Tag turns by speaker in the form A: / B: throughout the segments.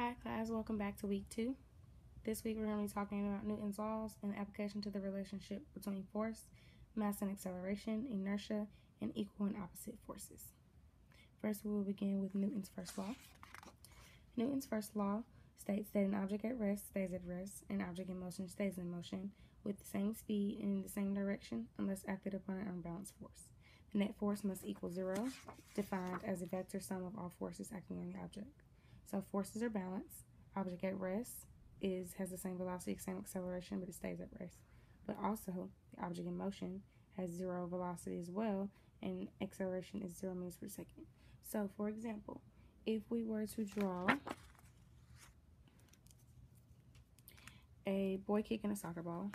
A: Hi class, welcome back to week 2. This week we're going to be talking about Newton's laws and application to the relationship between force, mass and acceleration, inertia, and equal and opposite forces. First we will begin with Newton's first law. Newton's first law states that an object at rest stays at rest, an object in motion stays in motion with the same speed and in the same direction unless acted upon an unbalanced force. The net force must equal 0, defined as a vector sum of all forces acting on the object. So forces are balanced. Object at rest has the same velocity, same acceleration, but it stays at rest. But also, the object in motion has 0 velocity as well, and acceleration is 0 meters per second. So, for example, if we were to draw a boy kicking a soccer ball,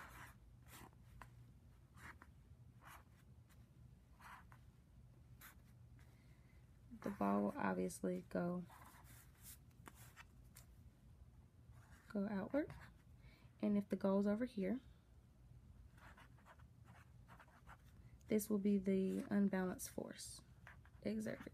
A: the ball will obviously go outward, and if the goal is over here, this will be the unbalanced force exerted.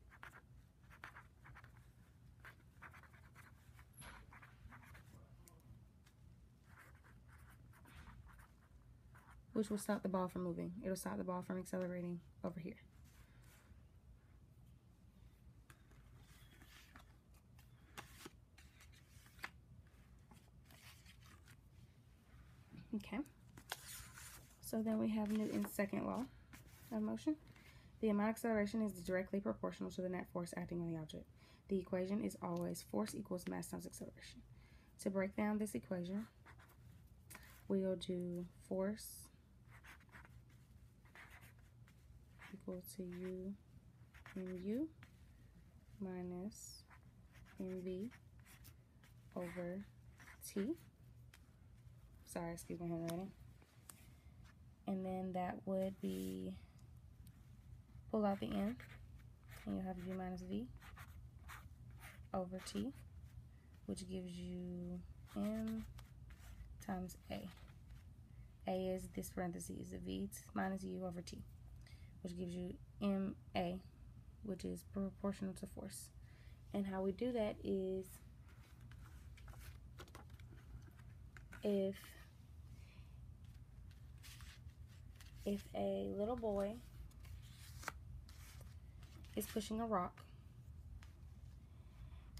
A: Which will stop the ball from moving. It'll stop the ball from accelerating over here. Okay. So then we have Newton's second law of motion. The amount of acceleration is directly proportional to the net force acting on the object. The equation is always force equals mass times acceleration. To break down this equation, we'll do force equal to U mu minus mv over t. Sorry, excuse my handwriting. And then that would be, pull out the n, and you'll have u minus v over t, which gives you m times a. A is this parentheses, the v minus u over t, which gives you ma, which is proportional to force. And how we do that is if a little boy is pushing a rock,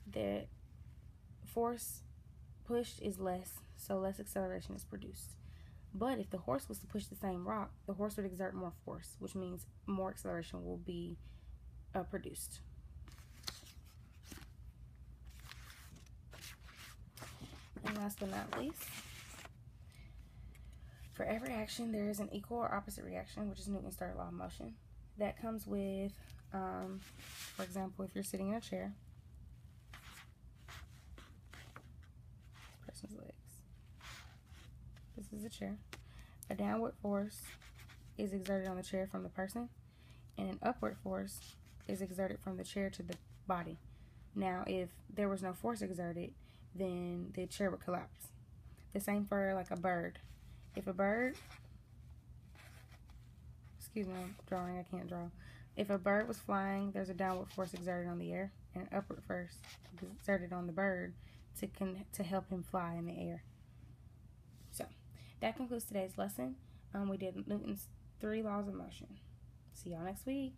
A: the force pushed is less, so less acceleration is produced. But if the horse was to push the same rock, the horse would exert more force, which means more acceleration will be produced. And last but not least, for every action, there is an equal or opposite reaction, which is Newton's third law of motion. That comes with, for example, if you're sitting in a chair, person's legs. This is a chair. A downward force is exerted on the chair from the person, and an upward force is exerted from the chair to the body. Now, if there was no force exerted, then the chair would collapse. The same for like a bird. If a bird, excuse me, I'm drawing, I can't draw. If a bird was flying, there's a downward force exerted on the air and an upward force exerted on the bird to help him fly in the air. So, that concludes today's lesson. We did Newton's 3 laws of motion. See y'all next week.